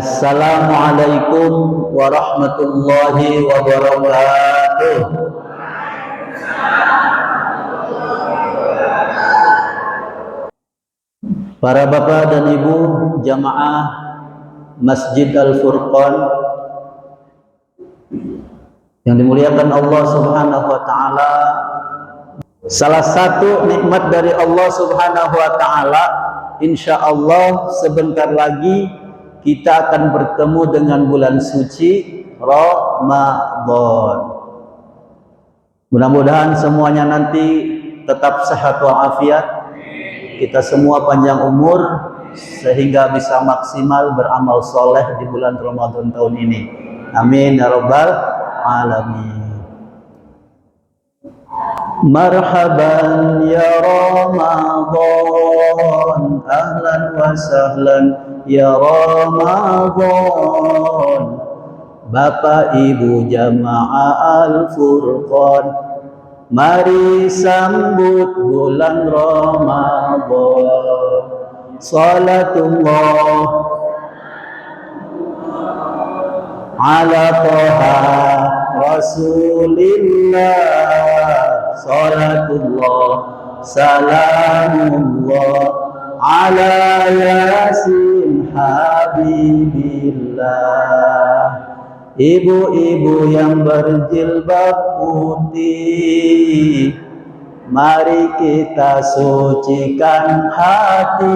Assalamualaikum warahmatullahi wabarakatuh. Para bapak dan ibu jamaah Masjid Al-Furqan yang dimuliakan Allah Subhanahu wa taala, salah satu nikmat dari Allah Subhanahu wa taala, insyaallah sebentar lagi kita akan bertemu dengan bulan suci Ramadan. Mudah-mudahan semuanya nanti tetap sehat walafiat, kita semua panjang umur sehingga bisa maksimal beramal soleh di bulan Ramadan tahun ini. Amin ya rabbal alamin. Marhaban ya Ramadan, ahlan wa sahlan ya Ramadan. Bapak ibu jamaah Al-Furqan, mari sambut bulan Ramadan. Salatullah ala Toha Rasulillah, salatullah salamullah ala Yasin Habibillah. Ibu-ibu yang berjilbab putih, mari kita sucikan hati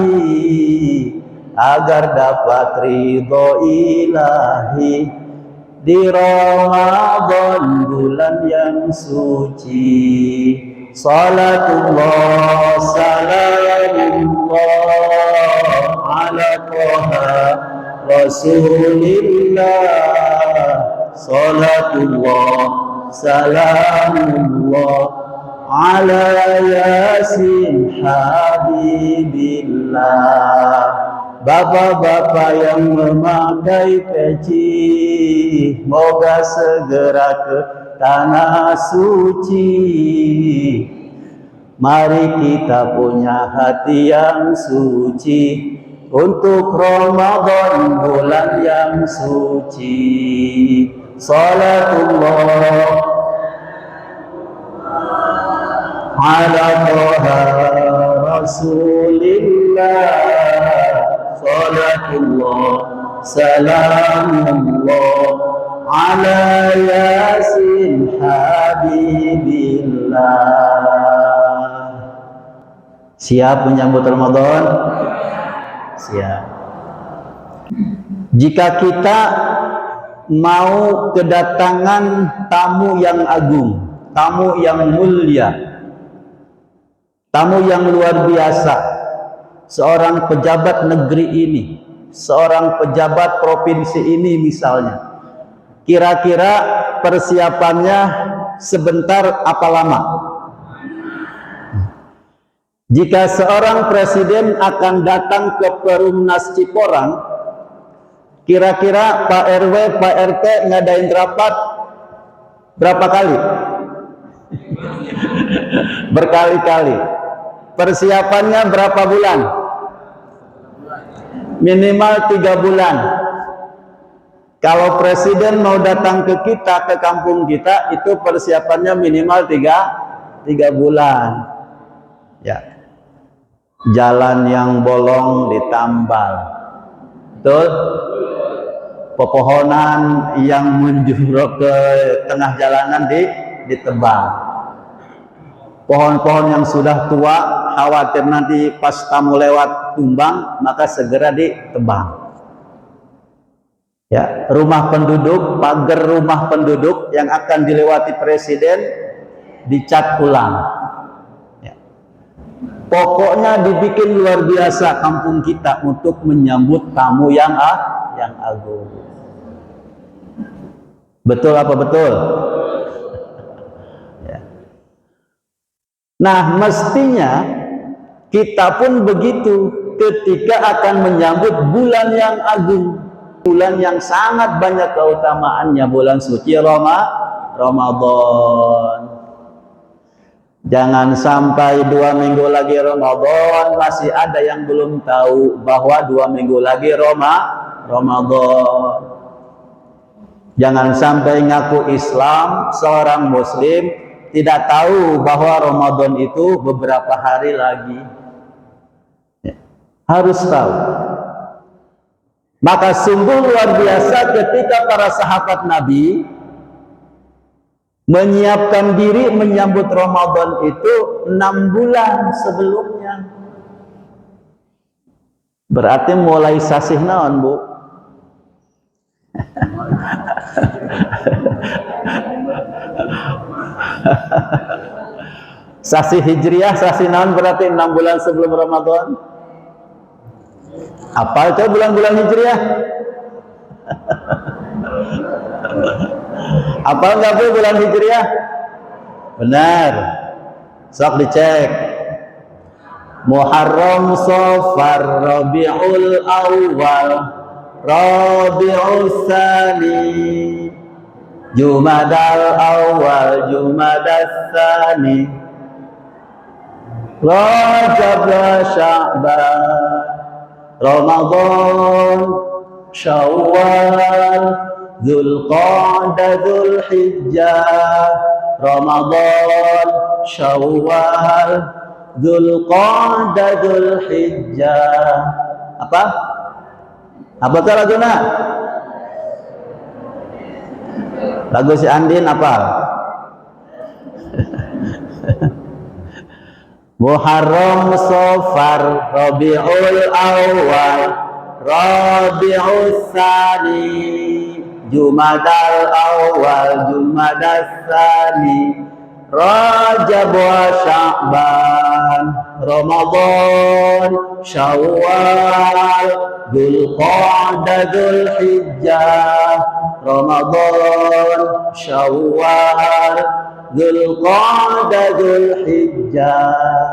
agar dapat ridho ilahi di Ramadan bulan yang suci. Salatullah salamullah ala Toha Rasulillah, salatullah salamullah ala Yasin Habibillah. Bapak-bapak yang memakai peci, moga segera ke tanah suci. Mari kita punya hati yang suci untuk Ramadan bulan yang suci. Salatullah ala Toha Rasulillah, salatullah salamullah ala Yasin Habibillah. Siap menyambut Ramadan? Siap. Jika kita mau kedatangan tamu yang agung, tamu yang mulia, tamu yang luar biasa, seorang pejabat negeri ini, seorang pejabat provinsi ini misalnya, kira-kira persiapannya sebentar apa lama? Jika seorang presiden akan datang ke Perumnas Ciporang, kira-kira Pak RW, Pak RT ngadain rapat berapa kali? Berkali-kali. Persiapannya berapa bulan? Minimal 3 bulan. Kalau presiden mau datang ke kita, ke kampung kita, itu persiapannya minimal 3 bulan. Ya. Jalan yang bolong ditambal, betul? Pepohonan yang menjuruk ke tengah jalanan ditebang. Pohon-pohon yang sudah tua, khawatir nanti pas tamu lewat tumbang, maka segera ditebang. Ya, rumah penduduk, pagar rumah penduduk yang akan dilewati presiden dicat ulang. Pokoknya dibikin luar biasa kampung kita untuk menyambut tamu yang agung. Betul apa betul? Ya. Nah, mestinya kita pun begitu ketika akan menyambut bulan yang agung, bulan yang sangat banyak keutamaannya, bulan suci Ramadan. Jangan sampai 2 minggu lagi Ramadan masih ada yang belum tahu bahwa 2 minggu lagi Ramadan. Jangan sampai ngaku Islam, seorang muslim tidak tahu bahwa Ramadan itu beberapa hari lagi. Harus tahu. Maka sungguh luar biasa ketika para sahabat Nabi menyiapkan diri menyambut Ramadan itu 6 bulan sebelumnya. Berarti mulai sasih naon, Bu? Sasih Hijriah, sasih naon berarti 6 bulan sebelum Ramadan. Apa itu bulan-bulan Hijriah? Apa enggak Bu bulan Hijriah? Benar. Sok dicek. Muharram, Safar, Rabiul Awal, Rabiul Tsani, Jumadal Awal, Jumadal Tsani, Rajab, Sya'ban, Ramadan, Syawal, Dzulqa'dah, Dzulhijjah, Ramadan, Syawal, Dzulqa'dah, Dzulhijjah. Apa? Apa tuh laguna? Lagu si Andin apa? Muharram, Safar, Rabiul Awal, Rabiul Tsani, Jumadal Awal, Jumadal Tsani, Rajab wa Sya'ban, Ramadan, Syawal, Dzulqa'dah, Dzulhijjah, Ramadan, Syawal, Dzulqa'dah, Dzulhijjah.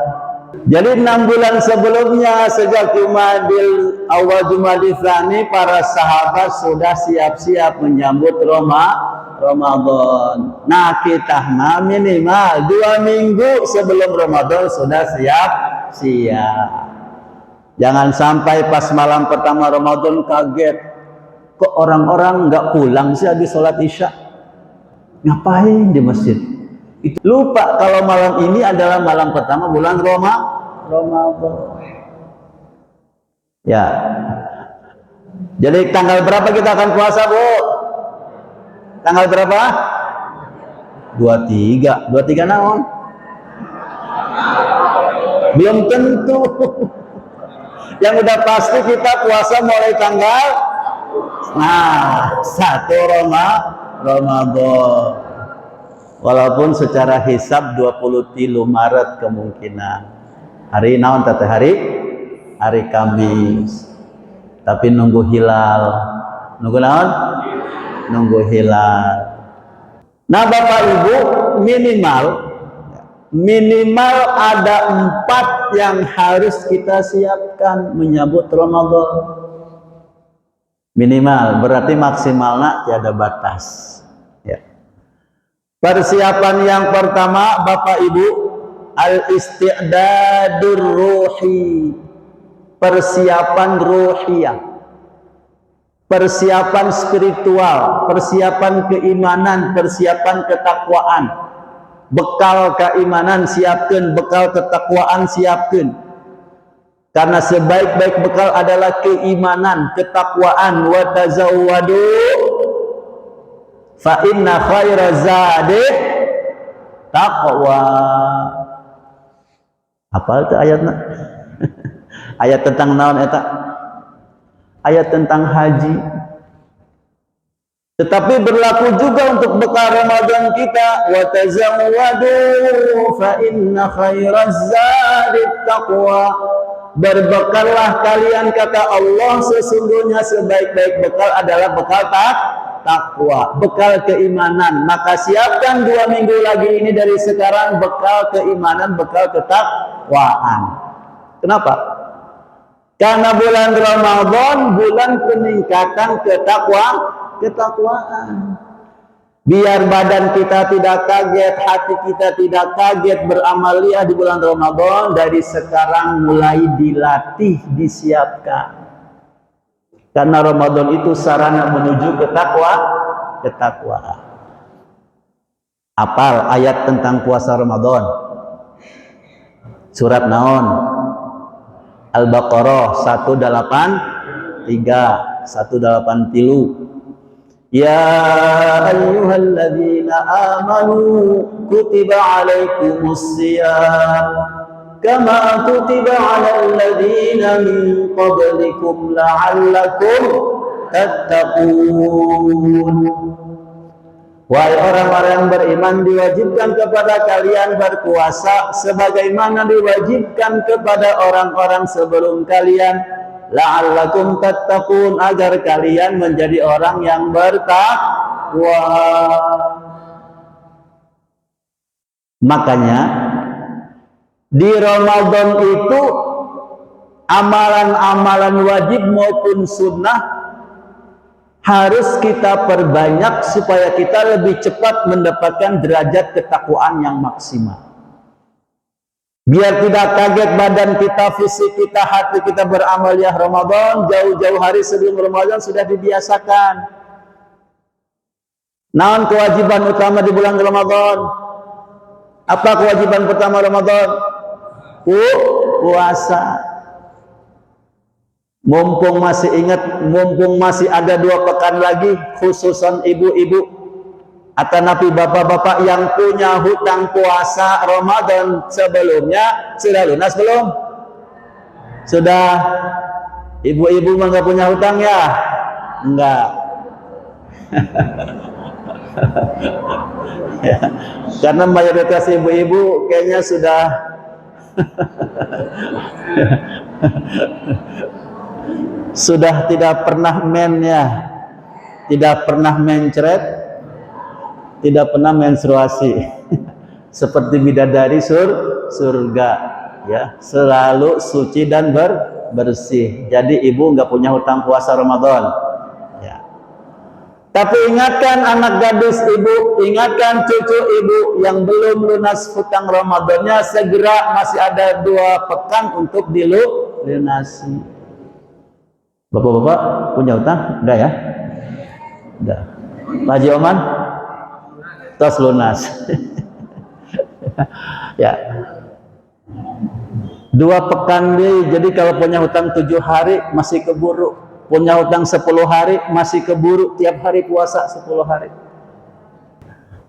Jadi 6 bulan sebelumnya sejak Jumadil awal Jumadil Tsani para sahabat sudah siap-siap menyambut Ramadan. Nah kita minimal 2 minggu sebelum Ramadan sudah siap-siap. Jangan sampai pas malam pertama Ramadan kaget. Kok orang-orang nggak pulang sih habis sholat Isya? Ngapain di masjid? Itu lupa kalau malam ini adalah malam pertama bulan Ramadan. Ya. Jadi tanggal berapa kita akan puasa, Bu? Tanggal berapa? 23. 23 naon? Belum tentu. Yang udah pasti kita puasa mulai tanggal 1 Ramadan. Walaupun secara hisab 23 Maret kemungkinan. Hari naon teh hari Kamis. Tapi nunggu hilal. Nunggu naon? Nunggu hilal. Nah, Bapak Ibu, minimal ada 4 yang harus kita siapkan menyambut Ramadan. Minimal, berarti maksimalnya tiada batas. Ya. Persiapan yang pertama, Bapak Ibu, al-isti'dadur ruhi, persiapan ruhiyah, persiapan spiritual, persiapan keimanan, persiapan ketakwaan. Bekal keimanan siapkan, bekal ketakwaan siapkan. Karena sebaik-baik bekal adalah keimanan, ketakwaan. Wa tazawwadu fa inna khaira zadi taqwa. Apa itu ayatnya? Ayat tentang naon eta? Ayat tentang haji. Tetapi berlaku juga untuk bekal Ramadan kita. Wa tazawwadu fa inna khaira zadi taqwa. Berbekallah kalian, kata Allah, sesungguhnya sebaik-baik bekal adalah bekal takwa, bekal keimanan. Maka siapkan 2 minggu lagi ini dari sekarang bekal keimanan, bekal ketakwaan. Kenapa? Karena bulan Ramadan bulan peningkatan ketakwaan. Biar badan kita tidak kaget, hati kita tidak kaget beramaliyah di bulan Ramadan, dari sekarang mulai dilatih, disiapkan. Karena Ramadan itu sarana menuju ketakwaan. Apal ayat tentang puasa Ramadan. Surat naon? Al-Baqarah 183. Ya ayyuhalladzina amanu kutiba alaikumusiyam kama kutiba alal ladzina min qablikum la'allakum tattaqun. Wahai orang-orang yang beriman, diwajibkan kepada kalian berpuasa sebagaimana diwajibkan kepada orang-orang sebelum kalian, la'allakum tattaqun, agar kalian menjadi orang yang bertakwa. Makanya di Ramadan itu amalan-amalan wajib maupun sunnah harus kita perbanyak supaya kita lebih cepat mendapatkan derajat ketakwaan yang maksimal. Biar tidak kaget badan kita, fisik kita, hati kita beramal ya Ramadan, jauh-jauh hari sebelum Ramadan sudah dibiasakan. Naon kewajiban utama di bulan Ramadan? Apa kewajiban pertama Ramadan? Puasa. Mumpung masih ingat, mumpung masih ada 2 pekan lagi, khususan ibu-ibu atau napi bapak-bapak yang punya hutang puasa Ramadan sebelumnya, sudah lunas belum? Sudah. Ibu-ibu mah nggak punya hutang ya? Enggak. Ya, karena mayoritas ibu-ibu kayaknya sudah sudah tidak pernah tidak pernah mencret, tidak pernah menstruasi, seperti bidadari surga, ya, selalu suci dan bersih. Jadi ibu nggak punya hutang puasa Ramadan, ya. Tapi ingatkan anak gadis ibu, ingatkan cucu ibu yang belum lunas hutang Ramadannya, segera, masih ada 2 pekan untuk dilunasi. Bapak-bapak punya hutang? Enggak ya? Enggak. Pak Haji Oman? Tos lunas. Ya. 2 pekan deh. Jadi kalau punya hutang 7 hari masih keburu. Punya hutang 10 hari masih keburu. Tiap hari puasa 10 hari.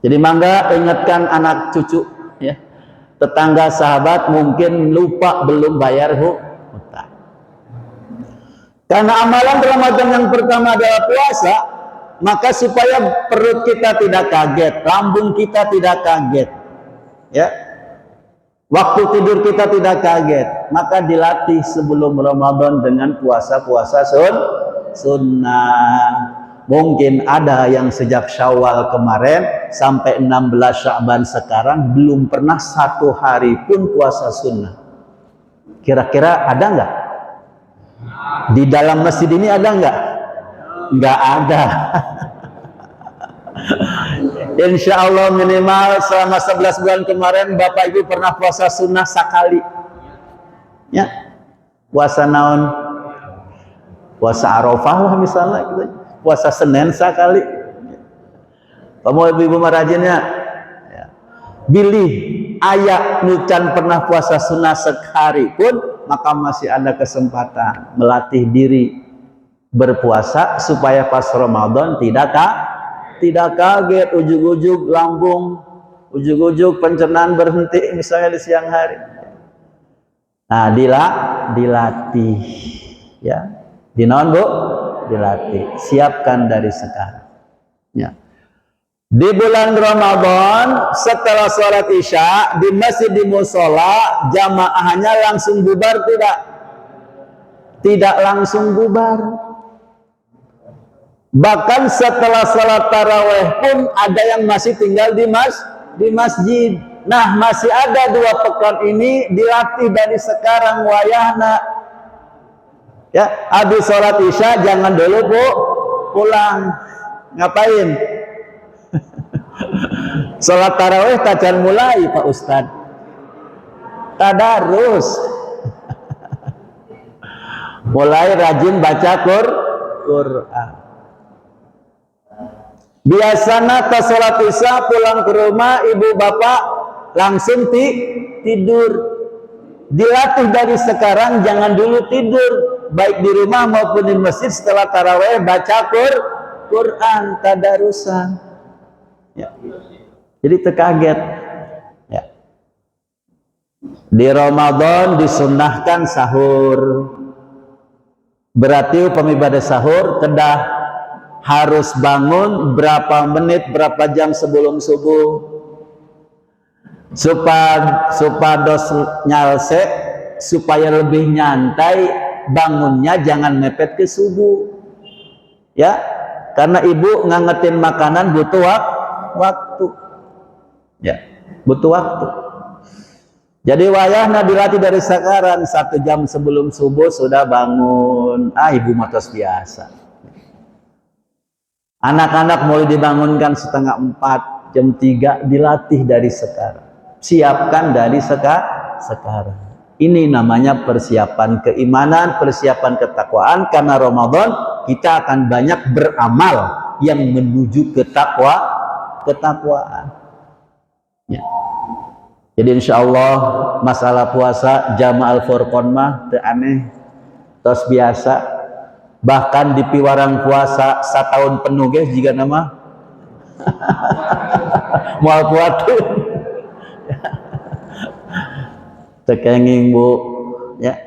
Jadi mangga ingatkan anak cucu, ya. Tetangga, sahabat mungkin lupa belum bayar hutang. Karena amalan Ramadan yang pertama adalah puasa, maka supaya perut kita tidak kaget, lambung kita tidak kaget, ya, waktu tidur kita tidak kaget, maka dilatih sebelum Ramadan dengan puasa-puasa sunnah. Mungkin ada yang sejak Syawal kemarin sampai 16 Sya'ban sekarang belum pernah 1 hari pun puasa sunnah. Kira-kira ada nggak? Di dalam masjid ini ada nggak? Nggak ada. Insya Allah minimal selama 11 bulan kemarin Bapak Ibu pernah puasa sunnah sekali. Ya, puasa naon? Puasa Arafah lah misalnya, gitu. Puasa Senin sekali. Kamu ibu-ibu marajinnya, ya. Bilih ayat nucan pernah puasa sunnah sekali pun, maka masih ada kesempatan melatih diri berpuasa supaya pas Ramadan tidak kaget, ujug-ujug lambung, ujug-ujug pencernaan berhenti misalnya di siang hari. Nah, dilatih, ya. Dinaon, Bu? Dilatih. Siapkan dari sekarang. Ya. Di bulan Ramadan setelah sholat Isya di masjid, di musola, jamaahnya langsung bubar tidak? Tidak langsung bubar. Bahkan setelah sholat taraweh pun ada yang masih tinggal di masjid. Nah, masih ada 2 pekan ini dilatih dari sekarang wayahna. Ya, habis sholat Isya jangan dulu, Bu, pulang. Ngapain? Sholat tarawih tajan mulai Pak Ustad. Tadarus. Mulai rajin baca Quran. Biasanya pas sholat isya pulang ke rumah ibu bapak langsung tidur. Dilatih dari sekarang, jangan dulu tidur, baik di rumah maupun di masjid setelah taraweh baca Quran tadarusan. Ya. Jadi terkaget. Ya. Di Ramadan disunnahkan sahur. Berarti pemibadah sahur kedah harus bangun berapa menit, berapa jam sebelum subuh. Supados nyalse supaya lebih nyantai bangunnya, jangan mepet ke subuh ya, karena ibu ngangetin makanan butuh waktu ya, butuh waktu. Jadi wayahna dilatih dari sekarang, 1 jam sebelum subuh sudah bangun. Ibu matos biasa. Anak-anak mulai dibangunkan 3:30, jam 3 dilatih dari sekarang. Siapkan dari sekarang. Ini namanya persiapan keimanan, persiapan ketakwaan. Karena Ramadan kita akan banyak beramal yang menuju ketakwaan. Ya. Jadi insya Allah masalah puasa Jama'al Furqan mah teu aneh, tos biasa. Bahkan di piwarang puasa 1 tahun penuh guys jika nama mual puatu. Tekenging bu ya.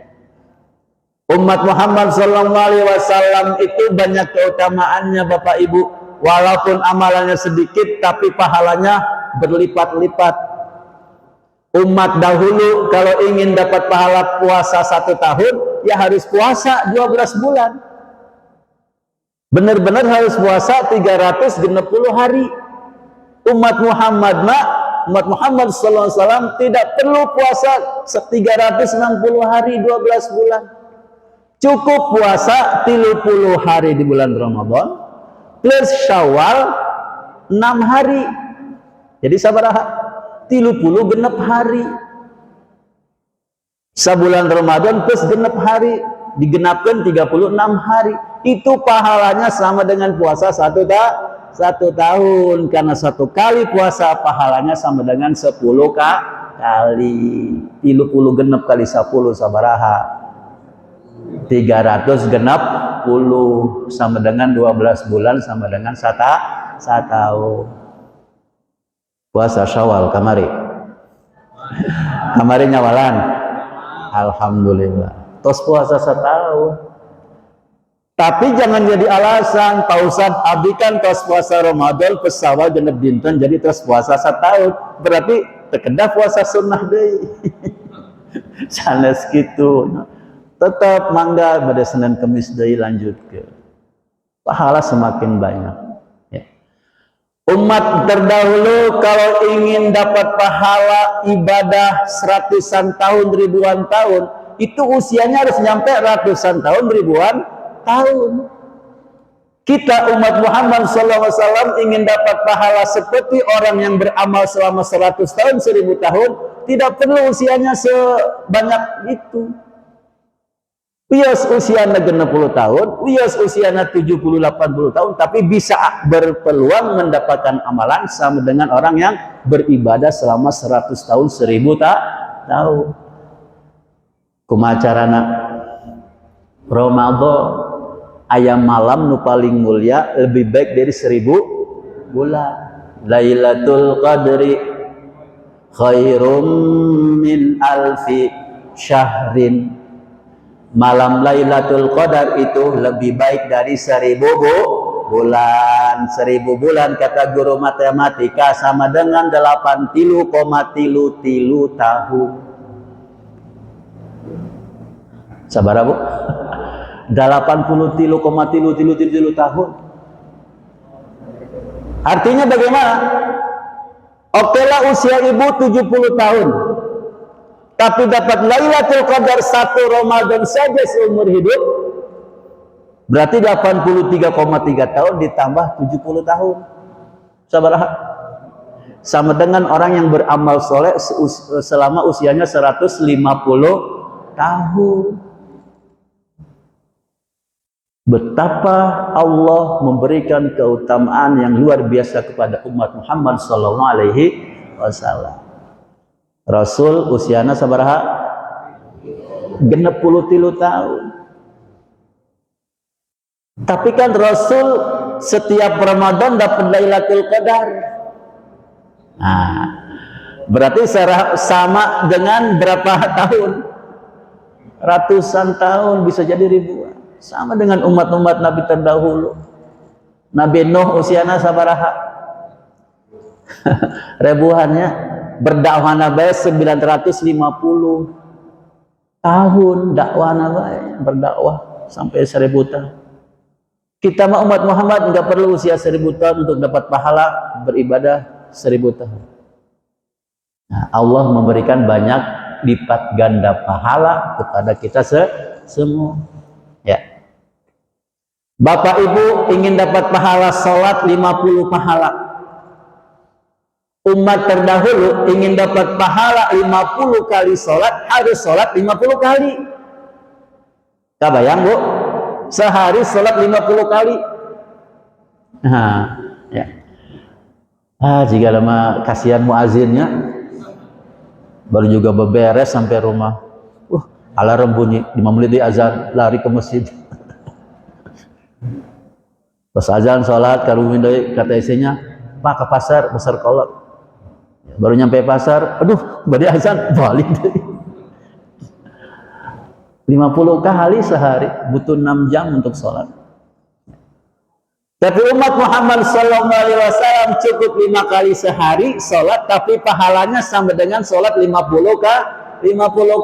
Umat Muhammad SAW itu banyak keutamaannya Bapak Ibu, walaupun amalannya sedikit tapi pahalanya berlipat-lipat. Umat dahulu kalau ingin dapat pahala puasa 1 tahun ya harus puasa 12 bulan, benar-benar harus puasa 360 hari. Umat Muhammad SAW tidak perlu puasa 360 hari 12 bulan. Cukup puasa 30 hari di bulan Ramadan plus Syawal 6 hari. Jadi sabaraha? 30 genep hari. Sabulan Ramadan plus genep hari digenapkan 36 hari. Itu pahalanya sama dengan puasa 1 tahun, karena 1 kali puasa pahalanya sama dengan 10 kali. 30 genep kali 10 sabaraha? 300 genep 10 sama dengan 12 bulan sama dengan 1 tahun. Puasa Syawal kamari nyawalan, alhamdulillah tos puasa 1 tahun. Tapi jangan jadi alasan, Pak Ustadz abdi kan tos puasa Ramadan pesawat genep dinten jadi tos puasa 1 tahun, berarti terkedah puasa sunnah deui. Sanes gitu. Tetap mangga pada Senin Kemis deui lanjut ke. Pahala semakin banyak. Ya. Umat terdahulu kalau ingin dapat pahala ibadah 100-an tahun, ribuan tahun, itu usianya harus nyampe ratusan tahun, ribuan tahun. Kita umat Muhammad SAW ingin dapat pahala seperti orang yang beramal selama 100 tahun, 1000 tahun, tidak perlu usianya sebanyak itu. Wios usianya 60 tahun, wios usianya 70-80 tahun, tapi bisa berpeluang mendapatkan amalan sama dengan orang yang beribadah selama 100 tahun, 1000 tahun. Kumacarana Ramadan ayam malam nu paling mulia lebih baik dari 1000 bulan. Lailatul Qadri khairum min alfi syahrin. Malam Lailatul Qadar itu lebih baik dari 1000 bulan. 1000 bulan kata guru matematika sama dengan 83,33 tahun. Sabar Bu. 83,33 tahun. Artinya bagaimana? Oke lah usia ibu 70 tahun. Tapi dapat Lailatul Qadar 1 Ramadan saja seumur hidup. Berarti 83,3 tahun ditambah 70 tahun. Sabar. Sama dengan orang yang beramal soleh selama usianya 150 tahun. betapa Allah memberikan keutamaan yang luar biasa kepada umat Muhammad sallallahu alaihi wasallam. Rasul usiana sabaraha? 63 tahun. Tapi kan Rasul setiap Ramadan dapat Lailatul Qadar. Nah, berarti sama dengan berapa tahun? Ratusan tahun, bisa jadi ribuan. Sama dengan umat-umat Nabi terdahulu. Nabi Nuh usiana sabaraha? Ribuannya. Berdakwah Nabi 950 tahun dakwah Nabi, berdakwah sampai 1000 tahun. Kita mah umat Muhammad nggak perlu usia 1000 tahun untuk dapat pahala beribadah 1000 tahun. Nah, Allah memberikan banyak lipat ganda pahala kepada kita semua. Ya. Bapak Ibu ingin dapat pahala sholat 50 pahala. Umat terdahulu ingin dapat pahala 50 kali sholat, harus sholat 50 kali. Tak bayang Bu? Sehari sholat 50 kali. Nah, ya. Jika lama kasihan muazinnya, baru juga beberes sampai rumah. Alarm bunyi 5 menit di azan, lari ke masjid. Pas azan sholat, kalau mindai kata isinya, Pak ke pasar, besar kolot. Baru nyampe pasar, aduh, badi azan, balik deh. 50 kali sehari, butuh 6 jam untuk sholat. Tapi umat Muhammad SAW cukup 5 kali sehari sholat, tapi pahalanya sama dengan sholat 50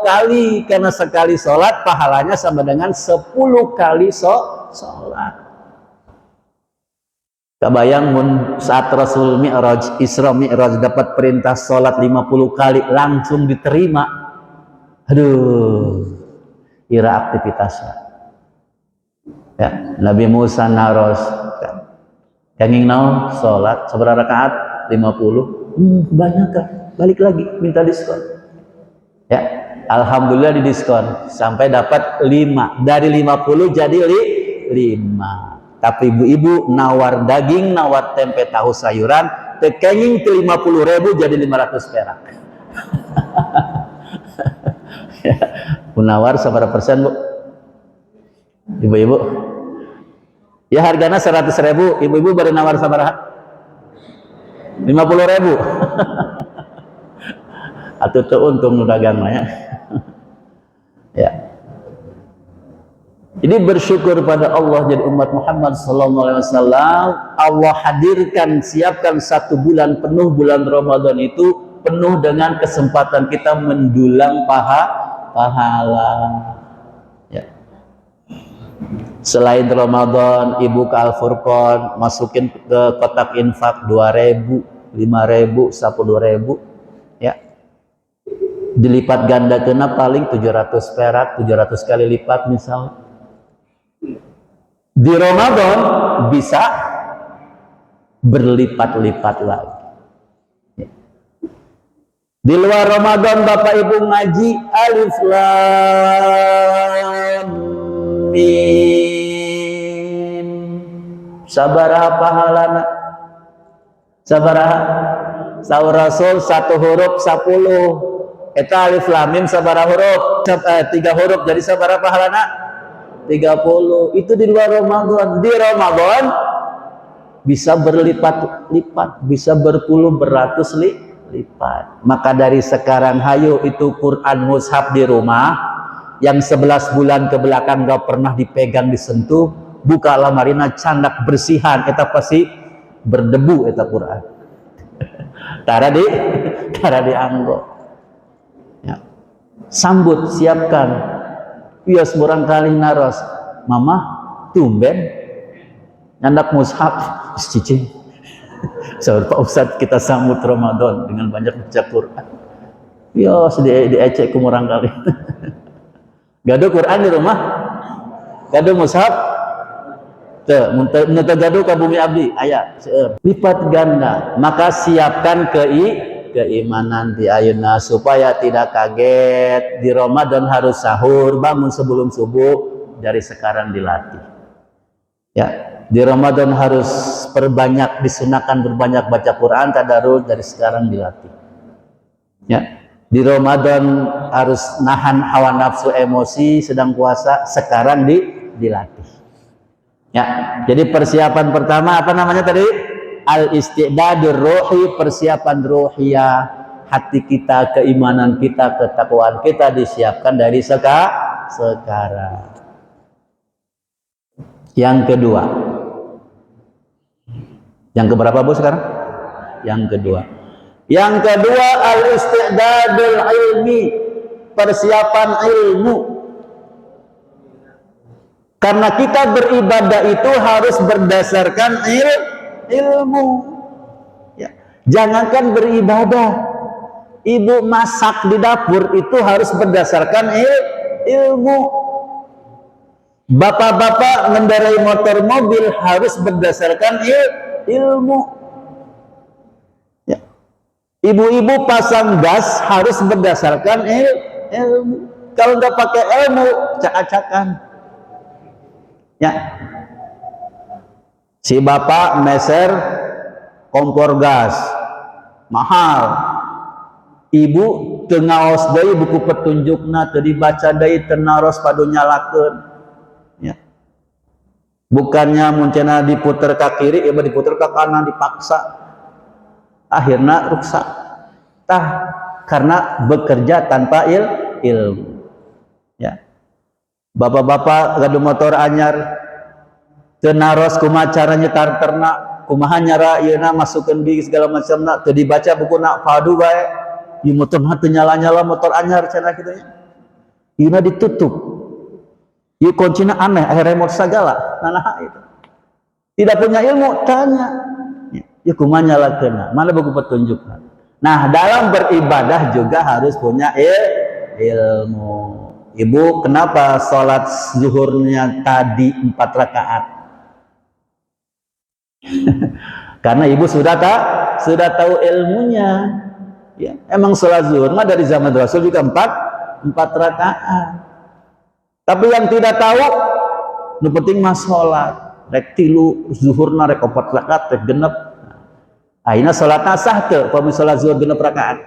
kali, karena sekali sholat pahalanya sama dengan 10 kali sholat. Kebayang saat Rasul Mi'raj, Isra Mi'raj dapat perintah sholat 50 kali langsung diterima. Aduh, ira aktivitasnya. Ya, Nabi Musa naros kenging naon sholat seberapa rakaat 50 banyak kan, balik lagi minta diskon. Ya, alhamdulillah didiskon sampai dapat 5, dari 50 jadi 5. Tapi ibu-ibu nawar daging, nawar tempe tahu sayuran, tekenging ke 50.000 jadi 500 perak. Ya, nawar seberapa persen Bu? Ibu-ibu? Ya harganya 100.000, ibu-ibu baru nawar sabaraha? 50.000. Atuh teu untung nu dagang mah ya. Ya. Jadi bersyukur pada Allah jadi umat Muhammad sallallahu alaihi wasallam, Allah hadirkan, siapkan 1 bulan penuh, bulan Ramadan itu penuh dengan kesempatan kita mendulang pahala. Ya. Selain Ramadan, ibu ke Al-Furqan masukin ke kotak infak 2.000, 5.000, 10.000, ya. Dilipat ganda kena paling 700 perak, 700 kali lipat misal. Di Ramadan bisa berlipat-lipat lagi. Ya. Di luar Ramadan Bapak Ibu ngaji alif lam mim. Sabaraha pahalana? Sabaraha? Saur Rasul 1 huruf 10. Eta alif lam mim sabaraha huruf? 3 huruf, jadi sabaraha pahalana? 30. Itu di luar Ramadan. Di Ramadan bisa berlipat-lipat, bisa berpuluh beratus lipat. Maka dari sekarang hayo itu Quran mushaf di rumah yang 11 bulan ke belakang gak pernah dipegang disentuh, buka lamarina candak bersihan, eta pasti berdebu eta Quran. Tara dianggo. Ya. Sambut, siapkan. Pios murang kali naros, mama tumben nyandak mushaf cicing. Saur Pak Ustadz kita sambut Ramadan dengan banyak baca Quran. Pios diecek ku murang kali. Gaduh Quran di rumah, gaduh mushaf, teu gaduh ka bumi abdi aya seueur. Lipat ganda, maka siapkan keimanan di ayeuna supaya tidak kaget. Di Ramadan harus sahur, bangun sebelum subuh, dari sekarang dilatih. Ya, di Ramadan harus perbanyak, disunahkan berbanyak baca Quran, tadarus dari sekarang dilatih. Ya, di Ramadan harus nahan hawa nafsu emosi sedang puasa, sekarang dilatih. Ya, jadi persiapan pertama apa namanya tadi? Al-istidadur ruhi, persiapan ruhiyah, hati kita, keimanan kita, ketakwaan kita disiapkan dari sekarang. Yang kedua, yang keberapa Bu sekarang? Yang kedua al-istidadul ilmi, persiapan ilmu. Karena kita beribadah itu harus berdasarkan ilmu. Ya. Jangankan beribadah, ibu masak di dapur itu harus berdasarkan ilmu. Bapak-bapak mengendarai motor mobil harus berdasarkan ilmu. Ya. Ibu-ibu pasang gas harus berdasarkan ilmu. Kalau nggak pakai ilmu, cak-cakan. Ya, si bapak meser kompor gas mahal, ibu tengaos deui buku petunjukna teu dibaca deui tenaros padu nyalakeun. Ya, bukannya muncena diputer ke kiri, ibu diputer ke kanan dipaksa, akhirnya rusak. Tah karena bekerja tanpa ilmu. Ya. Bapak-bapak gaduh motor anyar tenaros kumaha cara nyetar ternak, kumaha nyara ieuna masukkeun di segala macamna teu dibaca bukuna padu bae. Ieu motorna teu nyala-nyala motor anyar cenah kitu nya. Ieuna ditutup. Ieu kuncina aneh, aya remote sagala. Nanaha itu. Tidak punya ilmu tanya. Ieu kumaha nyalakeunna? Mana buku petunjukna? Nah, dalam beribadah juga harus punya ilmu. Ibu, kenapa sholat zuhurnya tadi 4 rakaat? Karena ibu sudah tahu ilmunya. Ya, emang sholat zuhur mah dari zaman Rasul juga 4 rakaat. Tapi yang tidak tahu, nu penting mah sholat. Rek tilu zuhurna rek 4 rakaat rek genep. Ayeuna sholatna sah teu? Pami sholat zuhur genep rakaat.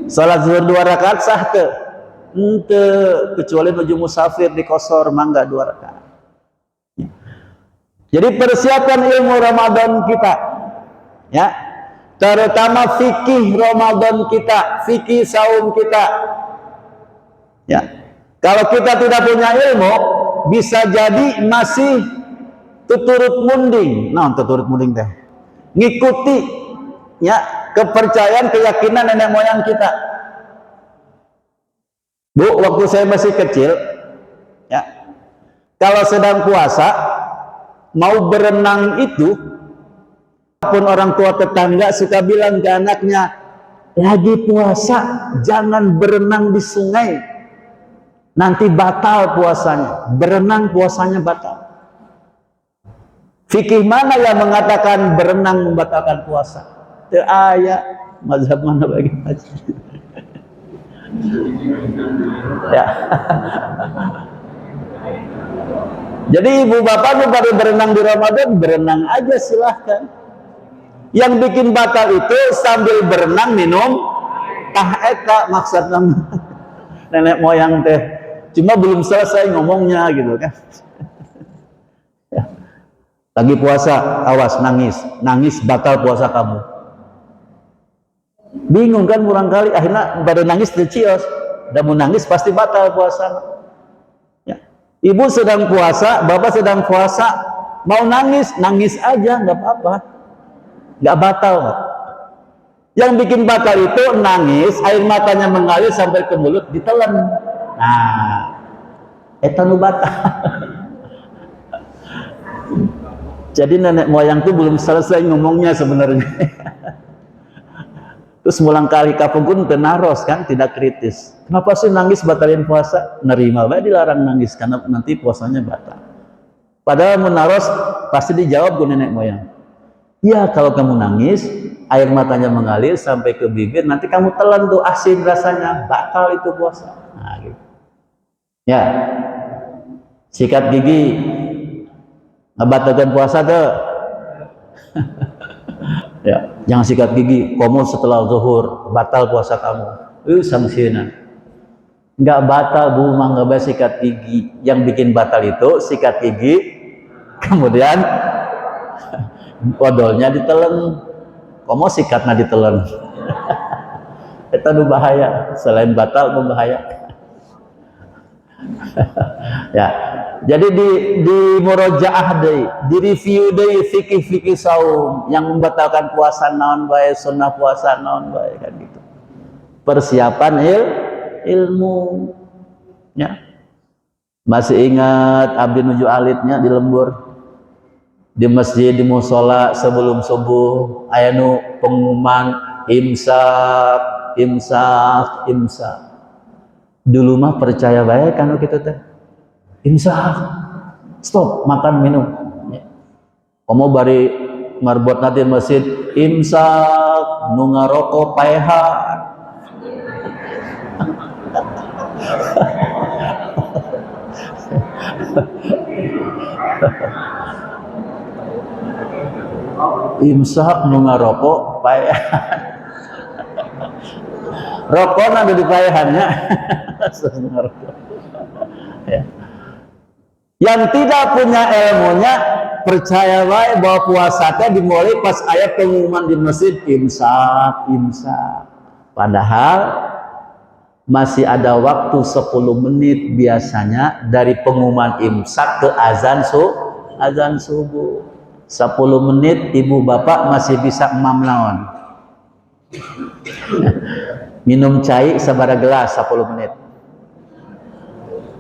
Sholat zuhur 2 rakaat sah teu? Ente, kecuali menuju musafir di kosor mangga 2 rakaat. Jadi persiapan ilmu Ramadan kita, ya, terutama fikih Ramadan kita, fikih saum kita, ya. Kalau kita tidak punya ilmu, bisa jadi masih tuturut munding, nah tuturut munding teh, ngikuti, ya, kepercayaan keyakinan nenek moyang kita. Bu, waktu saya masih kecil, ya, kalau sedang puasa, mau berenang itu, pun orang tua tetangga suka bilang ke anaknya, lagi puasa, jangan berenang di sungai, nanti batal puasanya, berenang puasanya batal. Fikih mana yang mengatakan berenang membatalkan puasa? Teu aya, mazhab mana bagi aja. Ya. Jadi ibu bapak nu baru berenang di Ramadan, berenang aja silahkan. Yang bikin batal itu sambil berenang minum tah eta maksudna nenek moyang teh. Cuma belum selesai ngomongnya gitu kan. Lagi puasa, awas nangis batal puasa kamu. Bingung kan barangkali akhirnya pada nangis di cios, udah mau nangis pasti batal puasa. Ya. Ibu sedang puasa, bapak sedang puasa, mau nangis aja nggak apa-apa, nggak batal. Yang bikin batal itu nangis, air matanya mengalir sampai ke mulut ditelan. Nah, eta nu batal. Jadi nenek moyang tuh belum selesai ngomongnya sebenarnya. Terus mulang kali kapungkun tenaros kan, tidak kritis. Kenapa sih nangis batalin puasa? Nerima bae dilarang nangis karena nanti puasanya batal. Padahal menaros pasti dijawab ke nenek moyang. Ya, kalau kamu nangis, air matanya mengalir sampai ke bibir, nanti kamu telan tuh asin rasanya, batal itu puasa. Nah, gitu. Ya, sikat gigi Ngebatalkan puasa tuh. Ya, jangan sikat gigi. Kamu setelah zuhur batal puasa kamu. Sanksinya. Nggak batal bu, nggak boleh sikat gigi. Yang bikin batal itu sikat gigi, kemudian odolnya ditelen. Kamu sikatnya ditelen. Itu bahaya. Selain batal, bahaya. Ya, jadi di murojaah deui, di review deui fikih-fikih saum yang membatalkan puasa naon bae, sunnah puasa naon bae kan gitu. Persiapan ilmu ya. Masih ingat abdi nuju alitnya di lembur di masjid di musola sebelum subuh aya nu pengumuman imsak. Dulu mah percaya baik kan gitu teh. Imsak, stop makan minum. Kamu bari marbot nanti masjid imsak, nu ngaroko paehan. Imsak nu ngaroko paehan. Rokok nanti di paehannya. Ya. Yang tidak punya ilmunya percaya baik bahwa puasanya dimulai pas ayat pengumuman di masjid imsak. Padahal masih ada waktu 10 menit biasanya dari pengumuman imsak ke azan subuh. 10 menit ibu bapak masih bisa mamlaon. Minum cai sabara gelas 10 menit.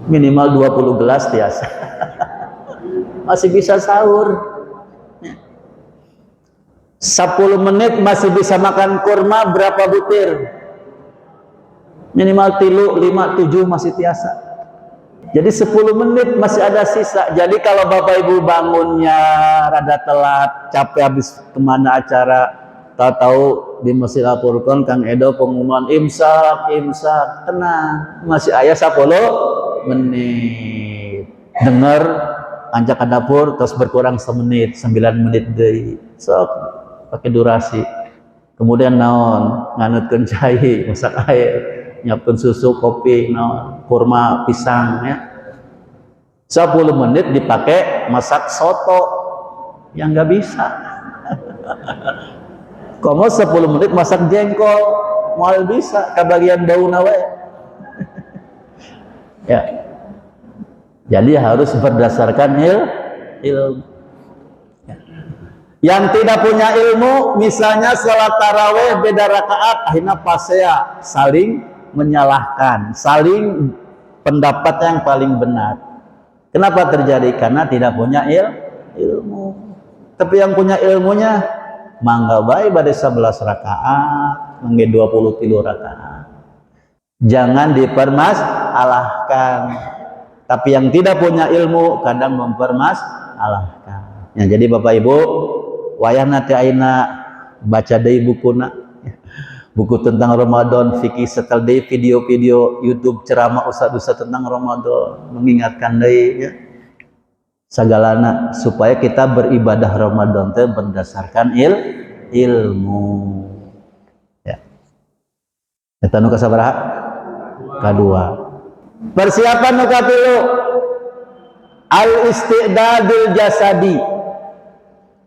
Minimal 20 gelas biasa. Masih bisa sahur. 10 menit masih bisa makan kurma berapa butir? Minimal 3, 5, 7 masih biasa. Jadi 10 menit masih ada sisa. Jadi kalau bapak ibu bangunnya rada telat, capek habis kemana acara, tahu-tahu di Masjid Al-Furqon Kang Edo pengumuman imsak, tenang, masih ayah 10 menit. Dengar anjak ke dapur terus berkurang semenit, 9 menit deui. Sok pakai durasi. Kemudian naon nganutkeun cai, masak air, nyiapkeun susu, kopi, naon, kurma, pisang ya. 10 menit dipakai masak soto yang nggak bisa. Kamu 10 menit masak jengkol, mau bisa kebagian daun awe. Ya. Jadi harus berdasarkan ilmu. Ya. Yang tidak punya ilmu, misalnya salat tarawih beda rakaat, akhirnya pasea, saling menyalahkan, saling pendapat yang paling benar. Kenapa terjadi? Karena tidak punya ilmu. Tapi yang punya ilmunya mangga bae bade 11 rakaat, mangge 23 rakaat. Jangan dipermasalahkan. Tapi yang tidak punya ilmu kadang mempermasalahkan. Ya, jadi Bapak Ibu, wayahna teh ayeuna baca deui bukuna. Buku tentang Ramadan, fikih setel deui video-video YouTube ceramah ustaz-ustaz tentang Ramadan, mengingatkan deui ya. Sagalana supaya kita beribadah Ramadan teh berdasarkan ilmu. Ya. Eta nu kasabaraha? Kedua. Persiapan nu katilu al-istidadul jasadi.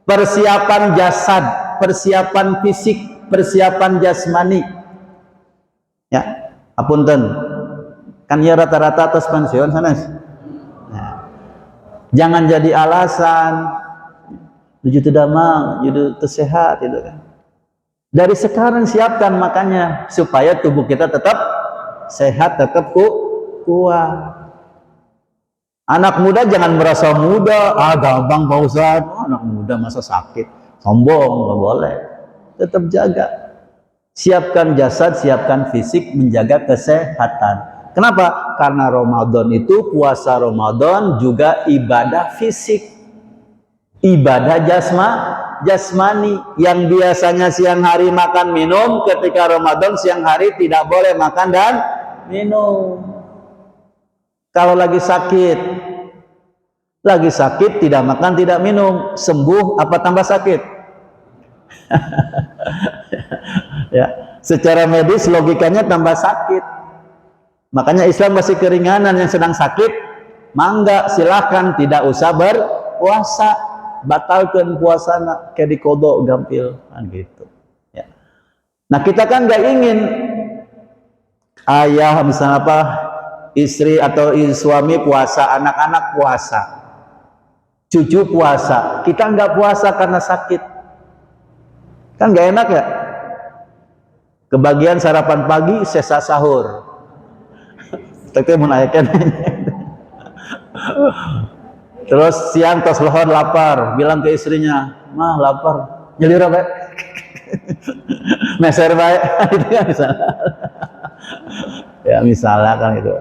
Persiapan jasad, persiapan fisik, persiapan jasmani. Ya, apunten. Kan ya rata-rata atas pensiun sanes. Jangan jadi alasan tujuh tidak mau, jadi sehat itu kan. Dari sekarang siapkan makanya supaya tubuh kita tetap sehat, tetap kuat. Anak muda jangan merasa muda, gampang Pak Ustaz. Anak muda masa sakit, sombong, nggak boleh. Tetap jaga. Siapkan jasad, siapkan fisik, menjaga kesehatan. Kenapa? Karena Ramadan itu, puasa Ramadan juga ibadah fisik, ibadah jasmani. Yang biasanya siang hari makan minum, ketika Ramadan siang hari tidak boleh makan dan minum. Kalau lagi sakit, Lagi sakit, tidak makan, tidak minum, sembuh apa tambah sakit? Ya, secara medis logikanya tambah sakit. Makanya Islam masih keringanan, yang sedang sakit, mangga silahkan, tidak usah berpuasa, batalkan puasa kayak dikodok gampil kan gitu. Ya. Nah kita kan nggak ingin ayah misalnya apa, istri atau suami puasa, anak-anak puasa, cucu puasa, kita nggak puasa karena sakit, kan nggak enak ya. Kebagian sarapan pagi, sesa sahur, tapi menaikkan. Terus siang tos lohor lapar, bilang ke istrinya, mah lapar, nyelir apa? Meser baik, itu kan misalnya. Ya misalnya kan itu.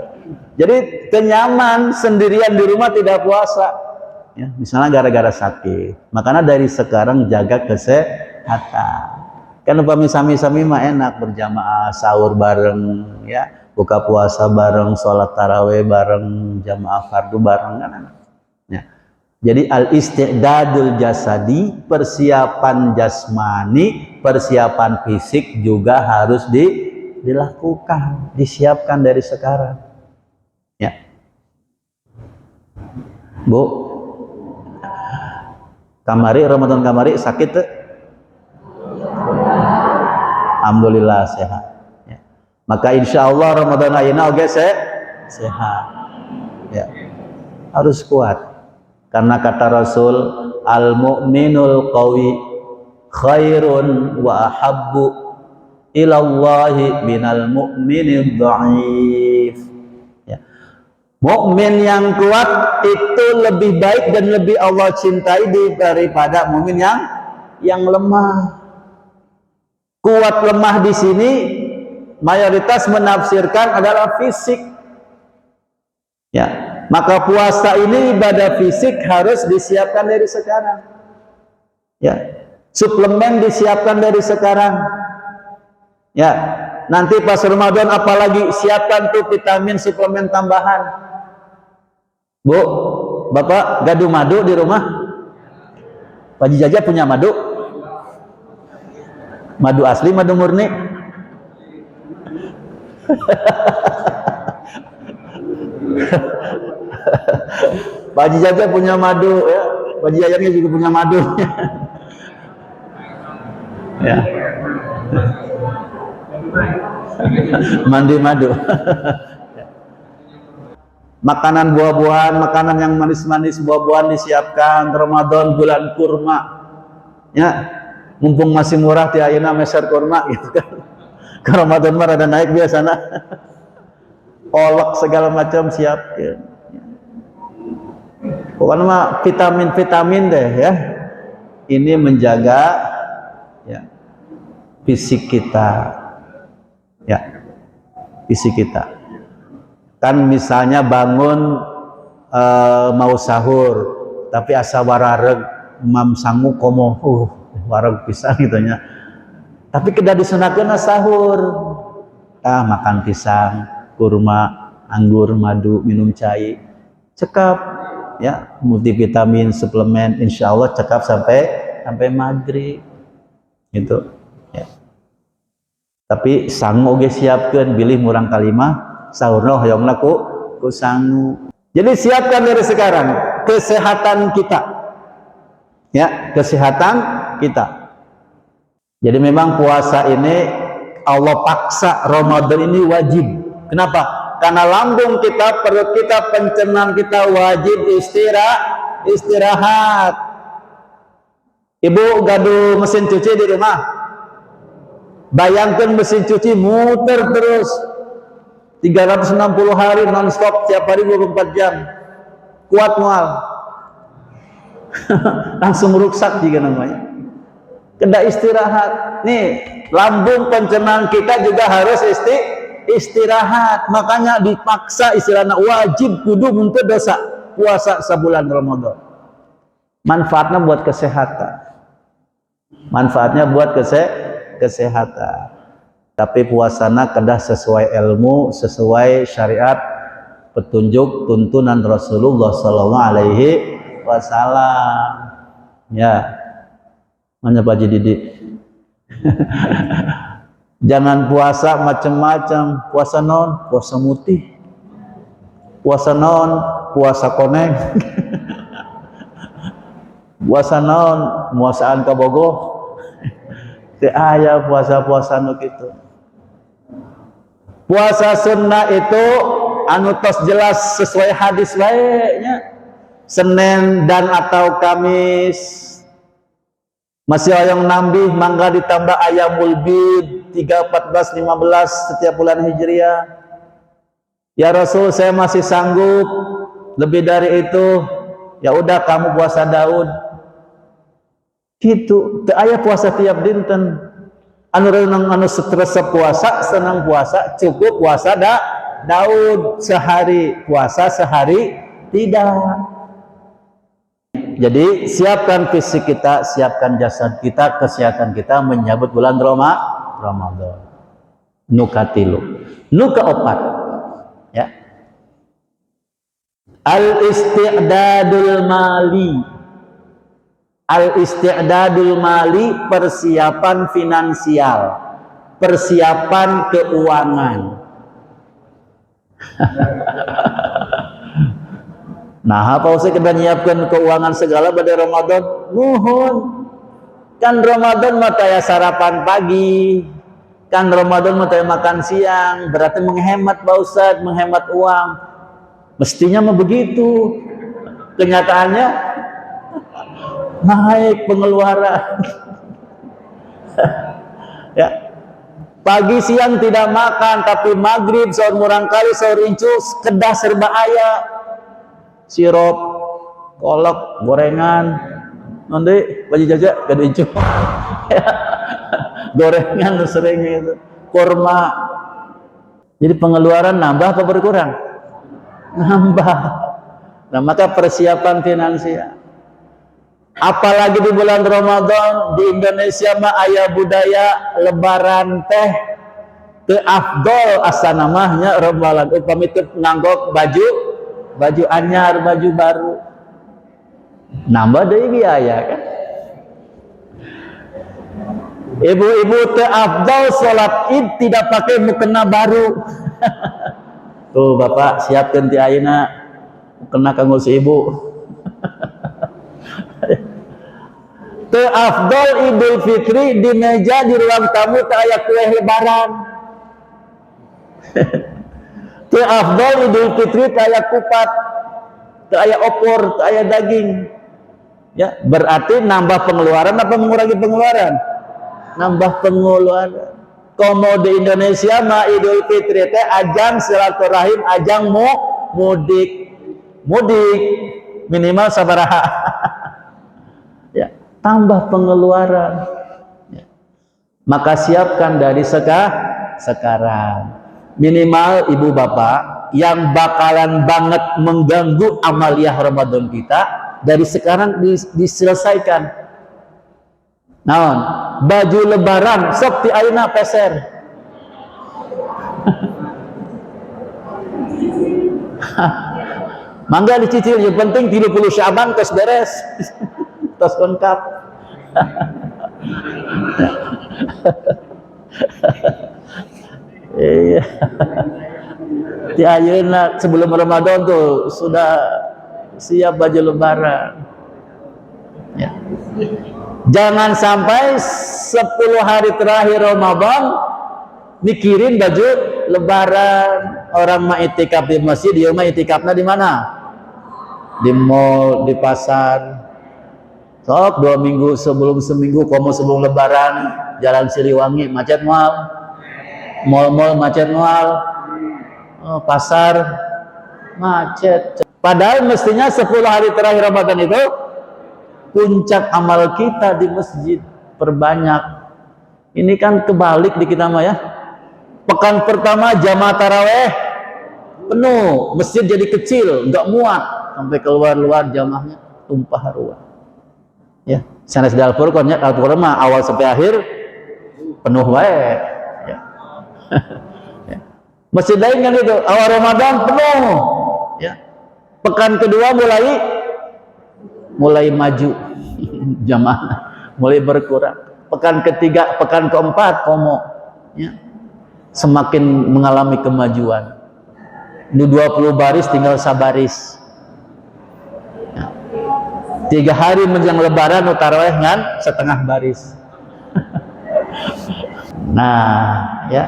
Jadi kenyaman sendirian di rumah tidak puasa. Ya, misalnya gara-gara sakit. Makanya dari sekarang jaga kesehatan. Kan upami sami-sami mah enak berjamaah sahur bareng, ya buka puasa bareng, sholat taraweh bareng, jamaah fardu bareng kan enak. Ya. Jadi al-isti'dadul jasadi, persiapan jasmani, persiapan fisik juga harus dilakukan, disiapkan dari sekarang. Ya. Bu, kamari Ramadan kamari sakit tuh? Alhamdulillah sehat. Ya. Maka insya Allah Ramadan ayeuna oge sehat. Ya. Harus kuat. Karena kata Rasul, al-mu'minul qawi khairun wa ahabbu ilallahi minal mu'minid dha'if. Ya. Mukmin yang kuat itu lebih baik dan lebih Allah cintai daripada mukmin yang lemah. Kuat lemah di sini mayoritas menafsirkan adalah fisik. Ya. Maka puasa ini ibadah fisik harus disiapkan dari sekarang. Ya, suplemen disiapkan dari sekarang. Ya, nanti pas Ramadan apalagi siapkan tuh vitamin suplemen tambahan. Bu, Bapak gaduh madu di rumah? Pak Haji Jaja punya madu? Madu asli, madu murni? Pak Haji Jaja punya madu ya, Pak Haji Jajanya juga punya madu. Ya. Mandi madu. Makanan buah-buahan, makanan yang manis-manis, buah-buahan disiapkan. Ramadan bulan kurma. Ya. Mumpung masih murah ti ayeuna meser kurma gitu kan. Ke Ramadan mah rada naik biasana. Olok segala macam siapkan. Pokoknya mah vitamin-vitamin deh ya. Ini menjaga ya fisik kita. Ya. Fisik kita. Kan misalnya bangun mau sahur tapi asa warareg mam sangu komo wareg pisang gitunya. Tapi kedah disunatkeun sahur. Makan pisang, kurma, anggur, madu, minum cai. Cekap ya, multivitamin, suplemen insya Allah cekap sampai maghrib gitu ya. Tapi sangu oge siapkeun bilih murang kalimah sahurna hoyongna ku sangu. Jadi siapkan dari sekarang kesehatan kita. Ya, kesehatan kita. Jadi memang puasa ini Allah paksa, Ramadan ini wajib. Kenapa? Karena lambung kita, perut kita, pencernaan kita wajib istirahat. Ibu gaduh mesin cuci di rumah. Bayangkan mesin cuci muter terus 360 hari non-stop, tiap hari 24 jam. Kuat mual. Langsung rusak juga namanya. Kena istirahat. Nih, lambung pencernaan kita juga harus istirahat. Makanya dipaksa istilahnya wajib kudu muntah dosa puasa sebulan Ramadan. Manfaatnya buat kesehatan. Manfaatnya buat kesehatan. Tapi puasana kedah sesuai ilmu, sesuai syariat, petunjuk tuntunan Rasulullah sallallahu alaihi wassalam. Ya, mana Pak Haji Didik? Jangan puasa macam-macam. Puasa non, puasa mutih. Puasa non, puasa koneng. Puasa non, puasaan kabogoh. Teu aya puasa-puasa nu kitu. Puasa sunnah itu anu tos jelas sesuai hadis wae nya. Senin dan atau Kamis masih oyong nambih mangga ditambah ayamul bid 3, 14, 15 setiap bulan Hijriah. Ya Rasul, saya masih sanggup lebih dari itu. Ya udah kamu puasa Daud. Gitu. Teu aya puasa tiap dinten. Anu renang anu stres puasa, senang puasa, cukup puasa Daud sehari puasa sehari tidak. Jadi siapkan fisik kita, siapkan jasad kita, kesehatan kita menyambut bulan Ramadan. Nukatilu, nuka opat, ya. Al-isti'dadul mali, al-isti'dadul mali, persiapan finansial, persiapan keuangan. Nah, apa usah kita nyiapkan keuangan segala pada Ramadan? Nuhun. Kan Ramadan mah taya sarapan pagi. Kan Ramadan mah taya makan siang. Berarti menghemat Pak Ustadz, menghemat uang. Mestinya mah begitu. Kenyataannya naik pengeluaran. Ya. Pagi siang tidak makan, tapi maghrib, sahur murang kali, sahur incus, kedah serba aya. Sirup, kolak, gorengan, nanti baju jajak kada incu, gorengan sering itu, kurma. Jadi pengeluaran nambah apa berkurang? Nambah. Nah, maka persiapan finansial. Apalagi di bulan Ramadan di Indonesia mah aya budaya lebaran teh teu afdol asa namanya Ramadan upami teu nganggok baju anyar, baju baru, nambah deui biaya kan. Ibu-ibu teu afdal salat Id tidak pakai mukena baru. Tuh Bapak siapkeun ti ayeuna mukena kanggo si ibu. Teu afdal Idul Fitri di meja di ruang tamu teu aya kue lebaran. Teu afdal Idul Fitri teu aya kupat, teu aya opor, teu aya daging. Ya, berarti nambah pengeluaran apa mengurangi pengeluaran? Nambah pengeluaran. Komo di Indonesia mah Idul Fitri teh ajang silaturahim, ajang mudik. Mudik minimal sabaraha. Ya, tambah pengeluaran. Ya. Maka siapkan dari sekarang. Minimal ibu bapak yang bakalan banget mengganggu amaliyah Ramadan kita dari sekarang diselesaikan. Naon? Baju lebaran sok ti ayeuna peser. Mangga dicicil, yang penting 30 Syaban tos beres. Tos lengkap. Iya. Di ayeuna sebelum Ramadan tuh sudah siap baju lebaran. Ya. Jangan sampai 10 hari terakhir Ramadan mikirin baju lebaran. Orang mah itikaf di masjid, dia mah itikafnya di mana? Di mall, di pasar. Sok 2 minggu sebelum seminggu komo sebelum lebaran Jalan Siliwangi macet mal. Mal-mal macet mal, pasar macet. Padahal mestinya 10 hari terakhir Ramadan itu puncak amal kita di masjid, perbanyak. Ini kan kebalik di kita mah ya. Pekan pertama jamaah taraweh penuh, masjid jadi kecil, nggak muat, sampai keluar-luar jamaahnya tumpah ruah. Ya, sanes di Al-Furqan ya, Al-Furqan mah awal sampai akhir penuh wae. Ya. Masjid lain kan itu awal Ramadan penuh, ya. Pekan kedua mulai mulai maju jamaah, mulai berkurang. Pekan ketiga, pekan keempat komo ya, semakin mengalami kemajuan. 20 baris tinggal sabaris ya. 3 hari menjelang lebaran tarawih ngan setengah baris. Nah ya,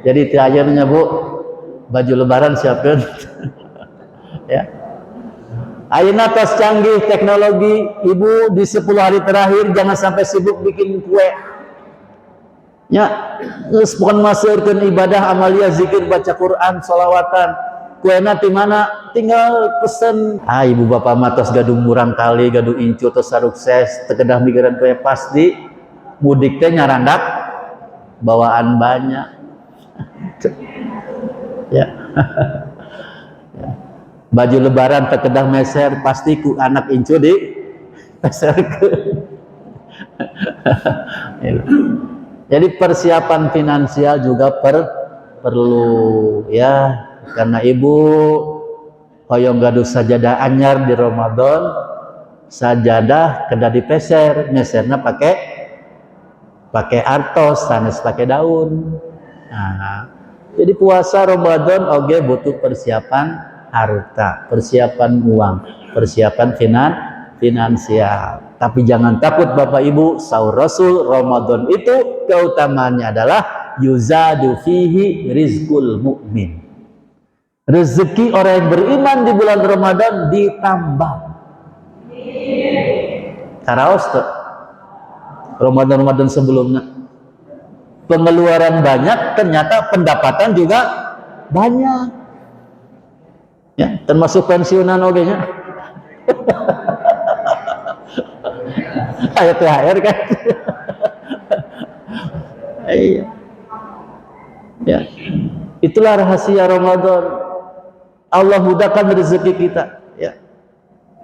jadi tiajarnya Bu, baju lebaran siapkan. Ya, ayeuna tos canggih teknologi, ibu di 10 hari terakhir jangan sampai sibuk bikin kue ya, terus bukan masukkan ibadah amalia zikir baca Quran sholawatan. Kuena di mana tinggal pesen. Ibu bapak matos gaduh murang kali gaduh incu atau sarukses tekedah mikiran kue pasti mudik teh nyarandak bawaan banyak. Ya. Baju lebaran tekedah meser pasti ku anak incu di meser ke. Jadi persiapan finansial juga perlu ya, karena ibu hoyong gaduh sajadah anyar di Ramadan, sajadah kedah dipeser, mesernya pakai artos, sanes pakai daun. Nah, jadi puasa Ramadan oge butuh persiapan harta, persiapan uang, persiapan finansial. Tapi jangan takut Bapak Ibu, sahur Rasul, Ramadan itu keutamaannya adalah yuzadu fihi rizqul mu'min. Rezeki orang yang beriman di bulan Ramadan ditambah. Karaos tuh Ramadan sebelumnya pengeluaran banyak, ternyata pendapatan juga banyak ya, termasuk pensiunan oge nya. Ayat THR kan. Iya. Ya. Itulah rahasia Ramadan. Allah mudahkan rezeki kita, ya.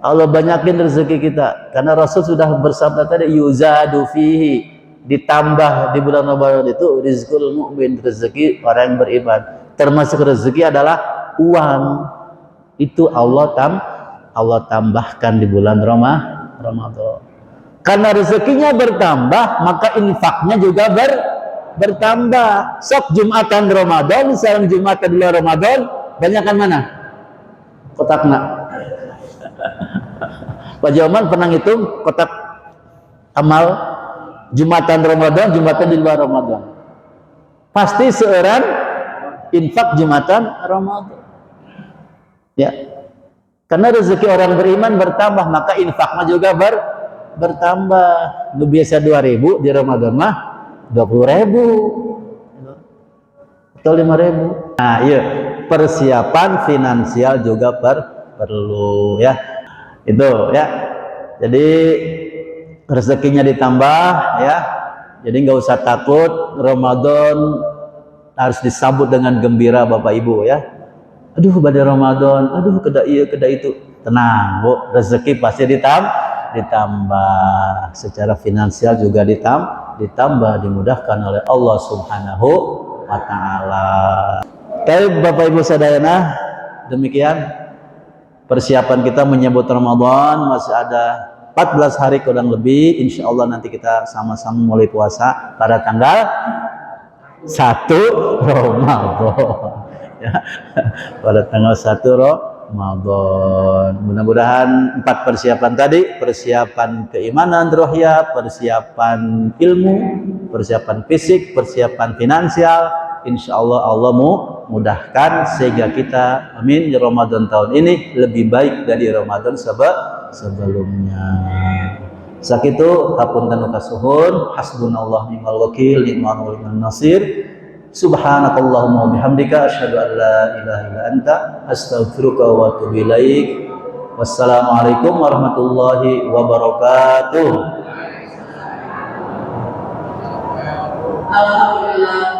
Allah banyakin rezeki kita karena Rasul sudah bersabda tadi yuzadu fihi, ditambah di bulan Ramadan itu rizqul mu'min, rezeki orang yang beriman. Termasuk rezeki adalah uang. Itu Allah tambahkan di bulan Ramadan. Karena rezekinya bertambah, maka infaknya juga bertambah. Sok Jumatan Ramadan, sareng Jumatan di bulan Ramadan, banyakkan mana? Kotakna. Pak Jaman pernah ngitung kotak amal Jumatan Ramadan, Jumatan di luar Ramadan. Pasti seorang infak Jumatan Ramadan. Ya. Karena rezeki orang beriman bertambah, maka infaknya juga bertambah. Lu biasa 2.000 di Ramadan mah 20.000 atau 5.000. Nah, iya, persiapan finansial juga perlu ya. Itu ya. Jadi rezekinya ditambah ya. Jadi nggak usah takut, Ramadan harus disambut dengan gembira Bapak Ibu ya. Aduh pada Ramadan, aduh keda iya keda itu. Tenang Bu, rezeki pasti ditambah, secara finansial juga ditambah, dimudahkan oleh Allah Subhanahu wa taala. Baik Bapak Ibu sadayana, demikian persiapan kita menyambut Ramadan. Masih ada 14 hari kurang lebih, insya Allah nanti kita sama-sama mulai puasa pada tanggal 1 Ramadan ya, pada tanggal 1 Ramadan. Mudah-mudahan 4 persiapan tadi, persiapan keimanan rohiyah, persiapan ilmu, persiapan fisik, persiapan finansial, insya Allah Allah mudahkan sehingga kita amin di Ramadan tahun ini lebih baik dari Ramadan sebelumnya. Sakitu hapunten kasuhun, hasbunallahu ni'mal wakil, ni'mal nasir. Subhanakallahumma bihamdika asyhadu an la ilaha illa anta astaghfiruka wa atubu ilaik. Wassalamualaikum warahmatullahi wabarakatuh. Alhamdulillah.